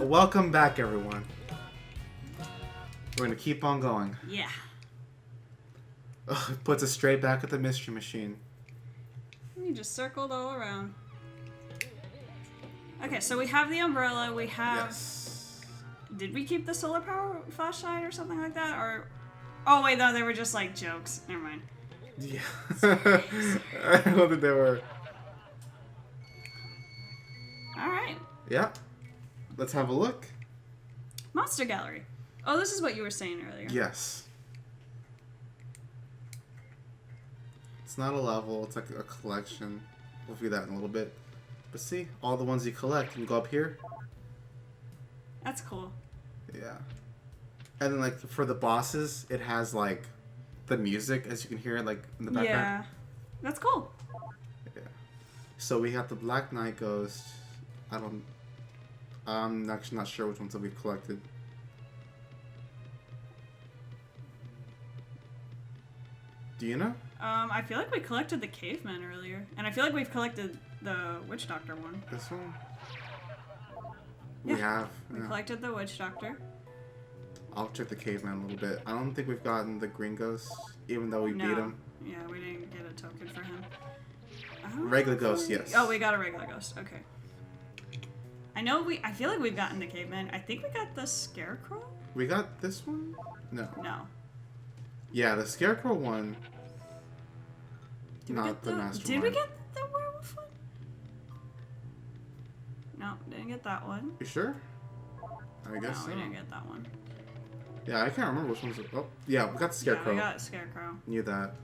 Welcome back, everyone. We're gonna keep on going. Yeah. Ugh, it puts us straight back at the mystery machine. You just circled all around. Okay, so we have the umbrella. We have. Yes. Did we keep the solar power flashlight or something like that? Or. Oh, wait, no, they were just like jokes. Never mind. Yeah. I don't think they were. Alright. Yeah. Let's have a look. Monster Gallery. Oh, this is what you were saying earlier. Yes. It's not a level, it's like a collection. We'll view that in a little bit. But see, all the ones you collect, you can go up here. That's cool. Yeah. And then, like, for the bosses, it has, like, the music, as you can hear it, like, in the background. Yeah. That's cool. Yeah. So we have the Black Knight Ghost. I'm actually not sure which ones that we've collected. Do you know? I feel like we collected the caveman earlier. And I feel like we've collected the witch doctor one. This one? Yeah. We have. We Yeah. collected the witch doctor. I'll check the caveman a little bit. I don't think we've gotten the green ghost, even though we beat him. Yeah, we didn't get a token for him. Regular ghost, yes. Oh, we got a regular ghost. Okay. I feel like we've gotten the caveman. I think we got the scarecrow? We got this one? No. No. Yeah, the scarecrow one. Did Not we get the mastermind. Did we get the werewolf one? No, didn't get that one. You sure? I guess No, so. we didn't get that one. Yeah, I can't remember which one's. Oh, yeah, we got the scarecrow. Yeah, we got scarecrow. Knew that.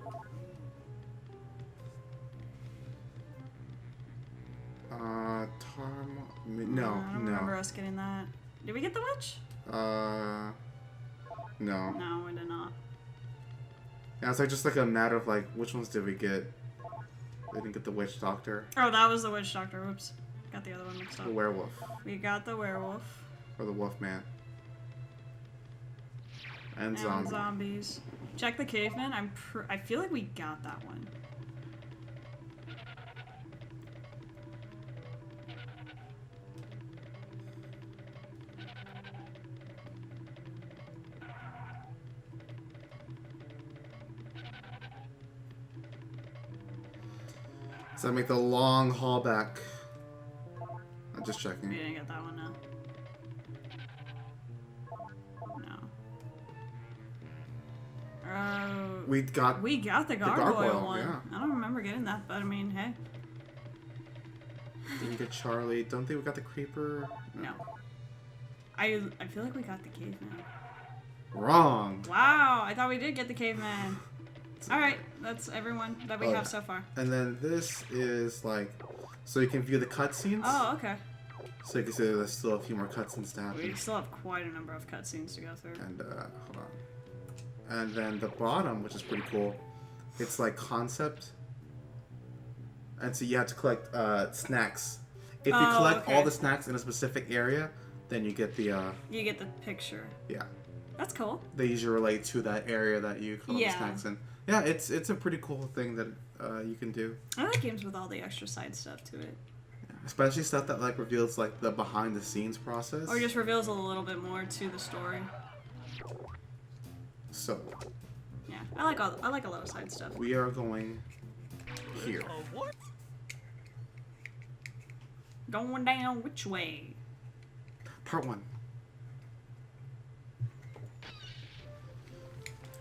No, I don't remember us getting that. Did we get the witch? No. No, we did not. Yeah, it's like just like a matter of like which ones did we get? We didn't get the witch doctor. Oh, that was the witch doctor. Whoops. Got the other one mixed up. The werewolf. We got the werewolf. Or the wolf man. And zombies. Check the caveman. I feel like we got that one. So I make the long haul back. I'm just checking. We didn't get that one, no. No. We got the gargoyle one. yeah. I don't remember getting that, but I mean, hey. Didn't get Charlie. Don't think we got the creeper. No. I feel like we got the caveman. Wrong. Wow, I thought we did get the caveman. Alright, that's everyone that we have so far. And then this is like, so you can view the cutscenes. Oh, okay. So you can see there's still a few more cutscenes to happen. We still have quite a number of cutscenes to go through. And hold on. And then the bottom, which is pretty cool, it's like concept. And so you have to collect snacks. If you collect all the snacks in a specific area, then you get the you get the picture. Yeah. That's cool. They usually relate to that area that you collect the snacks in. Yeah, it's a pretty cool thing that you can do. I like games with all the extra side stuff to it. Yeah, especially stuff that like reveals like the behind the scenes process. Or just reveals a little bit more to the story. So. Yeah, I like a lot of side stuff. We are going here. What? Going down which way? Part 1.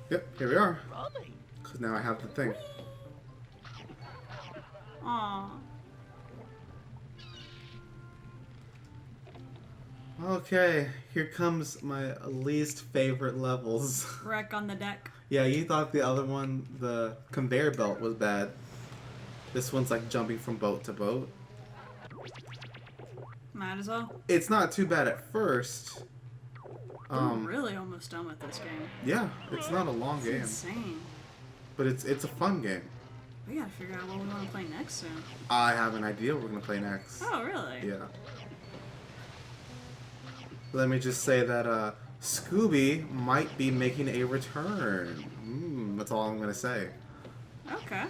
Yep, here we are. Because now I have the thing. Aww. Okay, here comes my least favorite levels. Wreck on the deck. Yeah, you thought the other one, the conveyor belt, was bad. This one's like jumping from boat to boat. Might as well. It's not too bad at first. I'm really almost done with this game. Yeah, it's not a long game. Insane. But it's a fun game. We gotta figure out what we want to play next soon. I have an idea what we're gonna play next. Oh, really? Yeah. Let me just say that Scooby might be making a return. That's all I'm gonna say. Okay.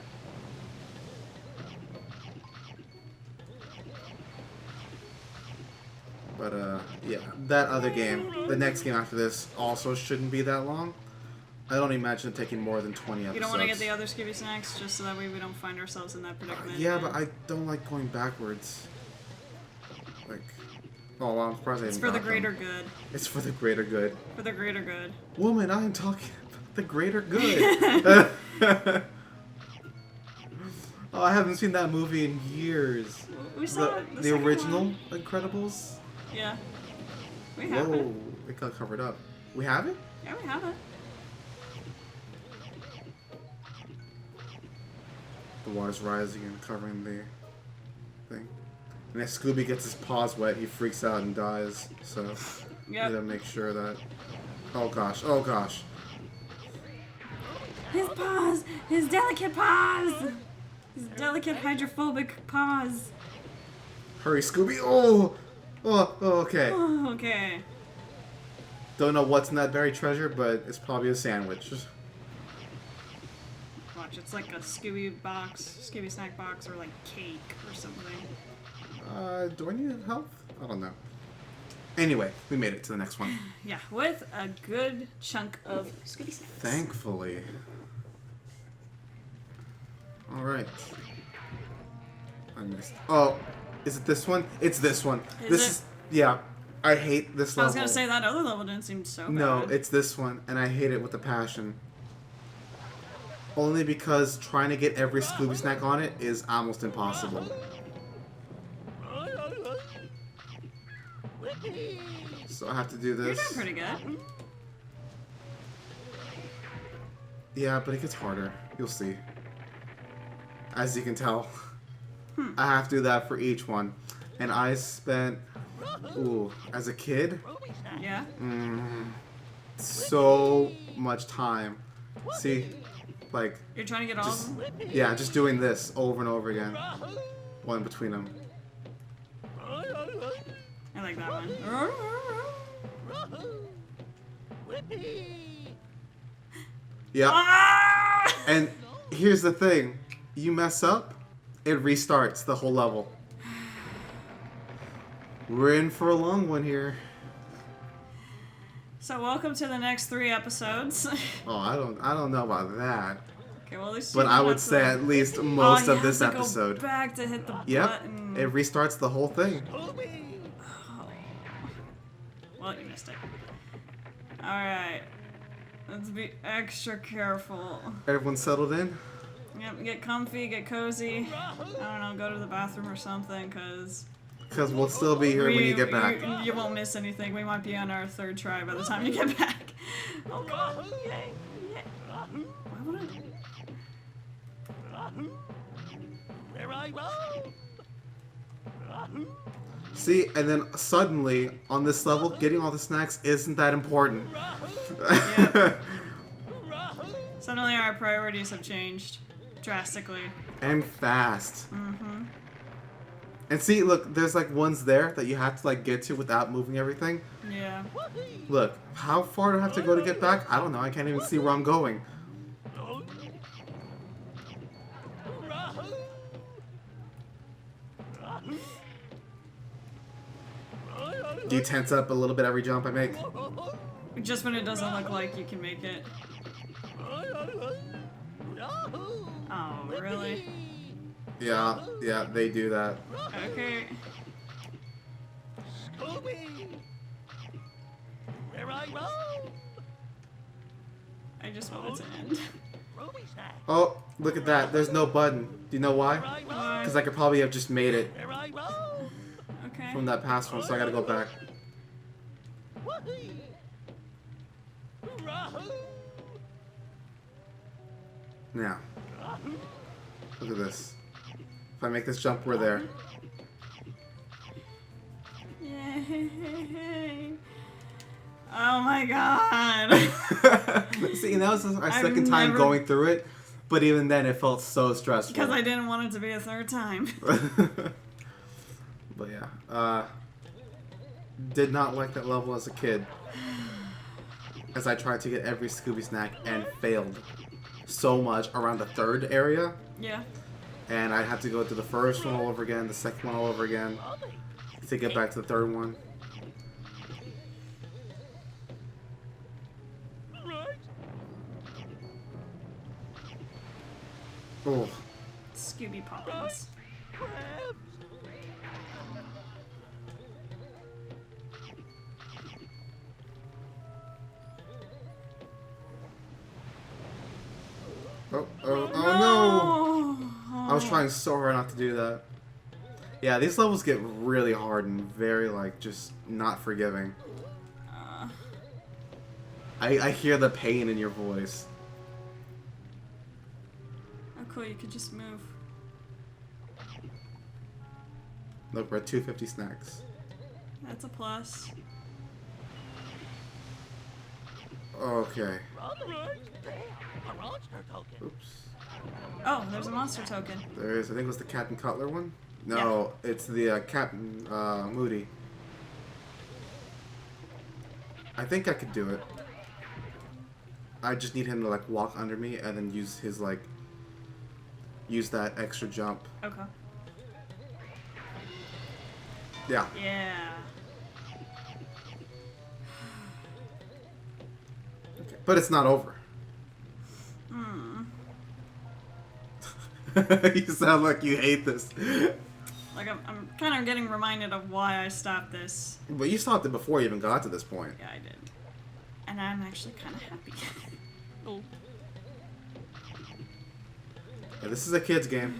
But yeah, that other game, the next game after this, also shouldn't be that long. I don't imagine it taking more than 20 episodes. You don't want to get the other Scooby snacks just so that way we don't find ourselves in that predicament. Yeah, but I don't like going backwards. Like, oh, well, I'm surprised I It's even for the got greater them. good. It's for the greater good. For the greater good. Woman, I am talking about the greater good. Oh, I haven't seen that movie in years. We saw The original Incredibles? Yeah. We have it. Whoa, it got covered up. We have it? Yeah, we have it. The water's rising and covering the thing. And if Scooby gets his paws wet, he freaks out and dies. So, you gotta make sure that... Oh gosh, oh gosh. His paws! His delicate paws! His delicate hydrophobic paws. Hurry, Scooby! Oh! Oh, okay. Oh, okay. Don't know what's in that buried treasure, but it's probably a sandwich. Watch, it's like a Scooby box, Scooby snack box, or like cake or something. Do I need help? I don't know. Anyway, we made it to the next one. Yeah, with a good chunk of Scooby snacks. Thankfully. Alright. I missed. Oh, is it this one? It's this one. This is. Yeah. I hate this level. I was gonna say that other level didn't seem so bad. No, it's this one, and I hate it with a passion. Only because trying to get every Scooby snack on it is almost impossible. So I have to do this. You're doing pretty good. Yeah, but it gets harder. You'll see. As you can tell. I have to do that for each one. And I spent, ooh, as a kid, Yeah. So much time. See? Like, You're trying to get all of them? yeah, just doing this over and over again. One between them. I like that one. Yeah. Ah! And here's the thing. You mess up, it restarts the whole level. We're in for a long one here. So welcome to the next 3 episodes. Oh, I don't know about that. Okay, well at least. But I would say at least most of this you have to episode. Go back to hit the Yep. button. It restarts the whole thing. Oh. Well, you missed it. All right. Let's be extra careful. Everyone settled in? Yep, get comfy, get cozy. I don't know, go to the bathroom or something, cause We'll still be here when you get back. You won't miss anything. We might be on our 3rd try by the time you get back. Oh god, yay, yay. Why would I? See, and then suddenly, on this level, getting all the snacks isn't that important. Yep. Suddenly our priorities have changed drastically. And fast. And see, look, there's like ones there that you have to like get to without moving everything. Yeah. Look, how far do I have to go to get back? I don't know, I can't even see where I'm going. Do you tense up a little bit every jump I make? Just when it doesn't look like you can make it. Oh, really? Yeah, they do that. Okay. I just want it to end. Oh, look at that. There's no button. Do you know why? Why? Because I could probably have just made it Okay. from that past one, so I gotta go back. Now, look at this. If I make this jump, we're there. Yay. Oh my god. See, and that was our I've second time never- going through it, but even then it felt so stressful. Because I didn't want it to be a 3rd time. But yeah, did not like that level as a kid. As I tried to get every Scooby snack and failed so much around the 3rd area. Yeah. And I had to go to the first one all over again, the second one all over again, to get back to the 3rd one. Oh. Scooby Poppins. Oh no! I was trying so hard not to do that. Yeah, these levels get really hard and very, like, just not forgiving. I hear the pain in your voice. Oh, cool, you could just move. Look, we're at 250 snacks. That's a plus. Okay. Oops. Oh, there's a monster token. There is. I think it was the Captain Cutler one. No, yeah. It's the Captain Moody. I think I could do it. I just need him to like walk under me and then use his like use that extra jump. Okay. Yeah. Yeah. Okay. But it's not over. You sound like you hate this. Like, I'm kind of getting reminded of why I stopped this. But you stopped it before you even got to this point. Yeah, I did. And I'm actually kind of happy. Oh. Yeah, this is a kid's game.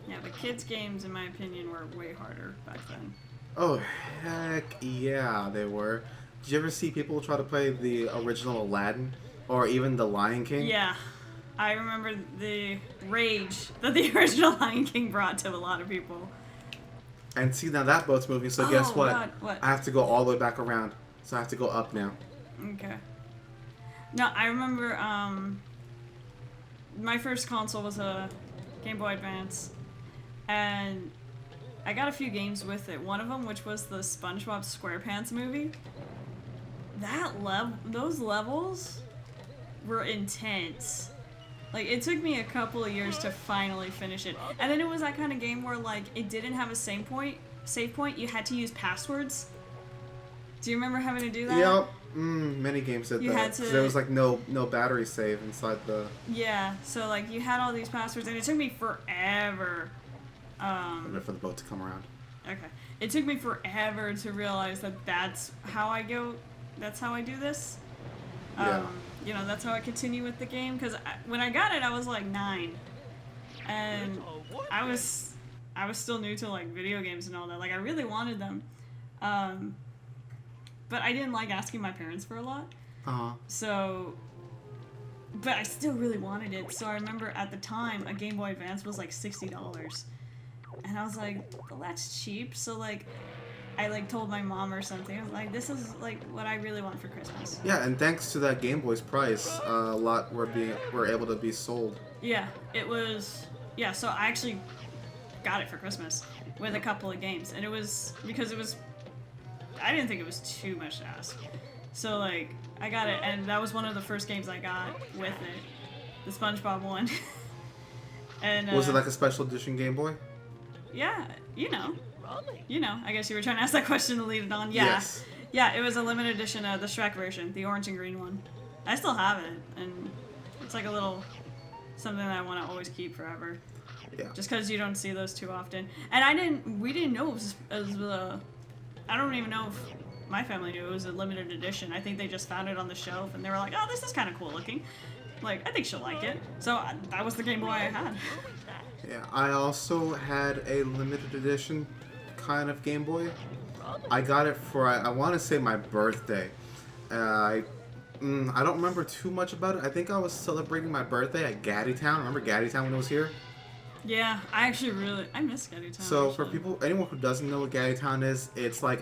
Yeah, but kids' games, in my opinion, were way harder back then. Oh, heck yeah, they were. Did you ever see people try to play the original Aladdin? Or even the Lion King? Yeah. I remember the rage that the original Lion King brought to a lot of people. And see, now that boat's moving, so guess what? God, what? I have to go all the way back around. So I have to go up now. Okay. No, I remember, my first console was a Game Boy Advance. And I got a few games with it. One of them, which was the SpongeBob SquarePants movie. Those levels were intense. Like, it took me a couple of years to finally finish it. And then it was that kind of game where, like, it didn't have a save point. You had to use passwords. Do you remember having to do that? Yep. Many games did that. Had to... There was, like, no battery save inside the... Yeah, so, like, you had all these passwords, and it took me forever. For the boat to come around. Okay. It took me forever to realize that that's how I do this. Yeah. You know, that's how I continue with the game. Because when I got it, I was like 9. And I was still new to like video games and all that. Like, I really wanted them. But I didn't like asking my parents for a lot. Uh-huh. So... But I still really wanted it. So I remember at the time, a Game Boy Advance was like $60. And I was like, well, that's cheap. So, like, I, like, told my mom or something. I was like, this is, like, what I really want for Christmas. Yeah, and thanks to that Game Boy's price, a lot were able to be sold. Yeah, it was... Yeah, so I actually got it for Christmas with a couple of games. And it was... Because it was... I didn't think it was too much to ask. So, like, I got it, and that was one of the first games I got with it. The SpongeBob one. And was it like a special edition Game Boy? Yeah, you know. I guess you were trying to ask that question to lead it on. Yeah. Yes. Yeah, it was a limited edition of the Shrek version, the orange and green one. I still have it, and it's like a little something that I want to always keep forever. Yeah. Just because you don't see those too often. And we didn't know it was I don't even know if my family knew it was a limited edition. I think they just found it on the shelf, and they were like, oh, this is kind of cool looking. Like, I think she'll like it. So that was the Game Boy I had. Yeah, I also had a limited edition kind of Game Boy. I got it for, I want to say my birthday. I don't remember too much about it. I think I was celebrating my birthday at Gaddytown. Remember Gaddytown when it was here? Yeah, I miss Gaddytown. So for anyone who doesn't know what Gaddytown is, it's like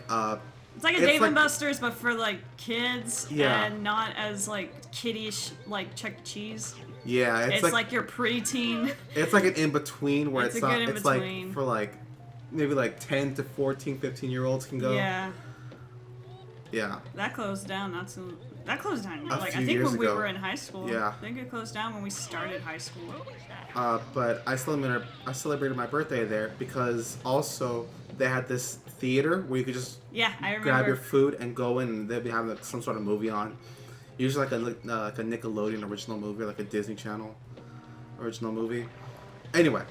it's like a Dave and Buster's, but for like kids, yeah, and not as like kiddish, like Chuck E. Cheese. Yeah, it's like your preteen. It's like an in-between where it's like for like maybe like 10 to 14, 15-year-olds can go. Yeah. Yeah. That closed down that closed down like few I think years when we ago. were in high school. Yeah. I think it closed down when we started high school. But I celebrated my birthday there because also they had this theater where you could just I remember. grab your food and go in, and they'd be having some sort of movie on. Usually like a Nickelodeon original movie, like a Disney Channel original movie. Anyway,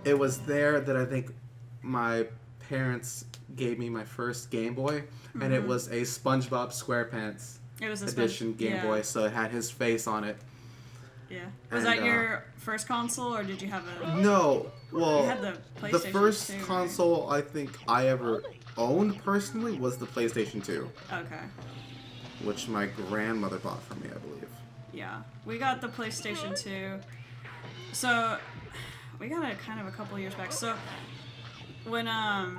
it was there that I think my parents gave me my first Game Boy, and it was a SpongeBob SquarePants edition Game Boy, so it had his face on it. Yeah. Was that your first console, or did you have a... No. Well, you had the PlayStation the first 2, console I think I ever owned personally was the PlayStation 2. Okay. Which my grandmother bought for me, I believe. Yeah. We got the PlayStation 2. So, we got it kind of a couple years back. So, when, I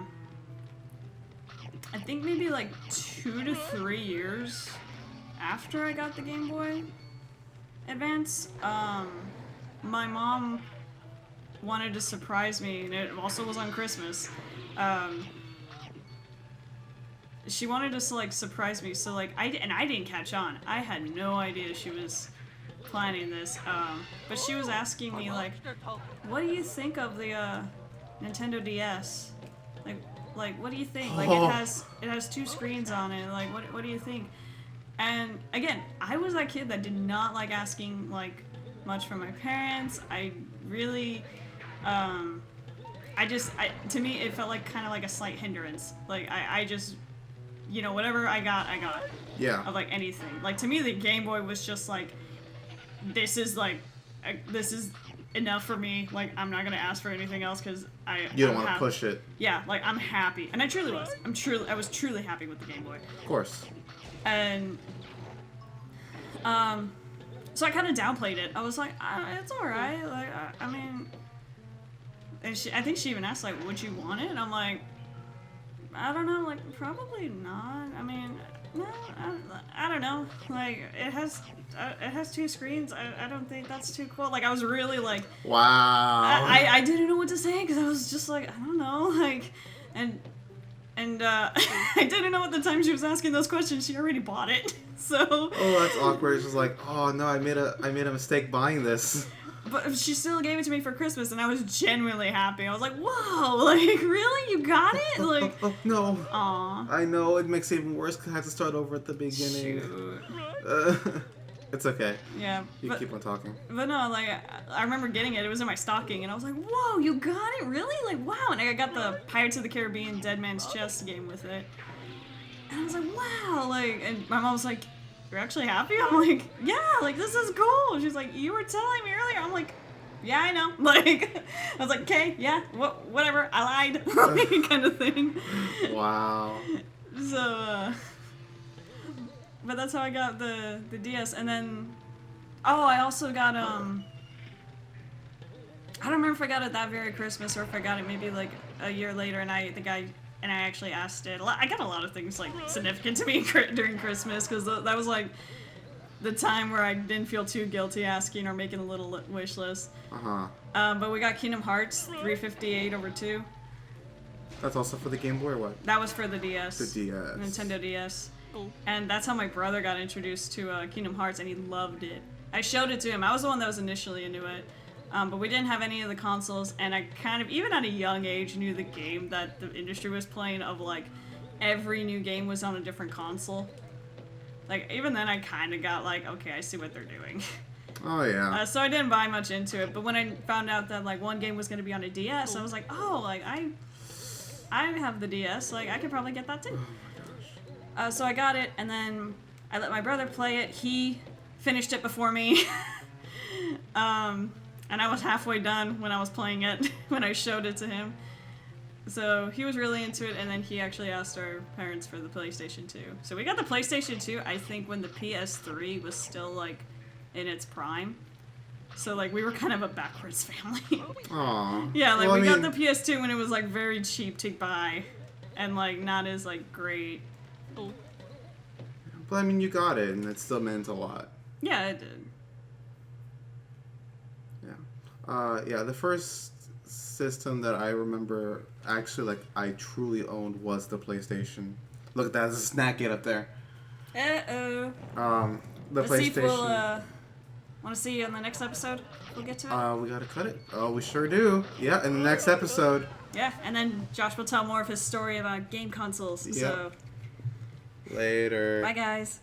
think maybe like 2 to 3 years after I got the Game Boy Advance, my mom wanted to surprise me, and it also was on Christmas. She wanted to like surprise me, so like I didn't catch on. I had no idea she was planning this. But she was asking me like, "What do you think of the Nintendo DS? Like what do you think? Like it has 2 screens on it. Like what do you think?" And again, I was that kid that did not like asking like much from my parents. I really, to me it felt like kind of like a slight hindrance. Like I just, you know, whatever I got. Yeah. Of like anything. Like to me the Game Boy was just like, this is enough for me. Like I'm not gonna ask for anything else because you don't want to push it. Yeah, like I'm happy, and I truly was. I was truly happy with the Game Boy. Of course. And, so I kind of downplayed it. I was like, it's alright, like, I mean, and I think she even asked, like, would you want it? And I'm like, I don't know, like, probably not. I mean, no, I don't know. Like, it has 2 screens. I don't think that's too cool. Like, I was really, like... Wow. I didn't know what to say, because I was just like, I don't know, like, and I didn't know at the time she was asking those questions. She already bought it, so. Oh, that's awkward. It's just like, oh no, I made a mistake buying this. But she still gave it to me for Christmas, and I was genuinely happy. I was like, whoa, like really, you got it? Like, oh no. Aw. I know it makes it even worse because I had to start over at the beginning. Shoot. It's okay. Yeah. You keep on talking. But no, like, I remember getting it. It was in my stocking, and I was like, whoa, you got it? Really? Like, wow. And I got the Pirates of the Caribbean Dead Man's Chest game with it. And I was like, wow. Like, and my mom was like, you're actually happy? I'm like, yeah, like, this is cool. She's like, you were telling me earlier. I'm like, yeah, I know. Like, I was like, okay, yeah, whatever. I lied. Kind of thing. Wow. So, but that's how I got the DS, and then, oh, I also got, I don't remember if I got it that very Christmas or if I got it maybe like a year later, and I actually asked it. I got a lot of things like significant to me during Christmas, because that was like the time where I didn't feel too guilty asking or making a little wish list. But we got Kingdom Hearts 358/2. That's also for the Game Boy or what? That was for the DS. The DS. Nintendo DS. And that's how my brother got introduced to Kingdom Hearts, and he loved it. I showed it to him. I was the one that was initially into it. But we didn't have any of the consoles, and I kind of, even at a young age, knew the game that the industry was playing of, like, every new game was on a different console. Like, even then I kind of got, like, okay, I see what they're doing. Oh, yeah. So I didn't buy much into it, but when I found out that, like, one game was going to be on a DS, I was like, oh, like, I have the DS, like, I could probably get that too. So I got it, and then I let my brother play it. He finished it before me. And I was halfway done when I was playing it, when I showed it to him. So he was really into it, and then he actually asked our parents for the PlayStation 2. So we got the PlayStation 2, I think, when the PS3 was still, like, in its prime. So, like, we were kind of a backwards family. Aww. Yeah, like, well, we got the PS2 when it was, like, very cheap to buy, and, like, not as, like, great. But, I mean, you got it, and it still meant a lot. Yeah, it did. Yeah, the first system that I remember actually, like, I truly owned was the PlayStation. Look at that, there's a snack it up there. Uh-oh. The Let's PlayStation. See if we'll, want to see you on the next episode? We'll get to it. We gotta cut it. Oh, we sure do. Yeah, in the next episode. Yeah, and then Josh will tell more of his story about game consoles. So. Later. Bye, guys.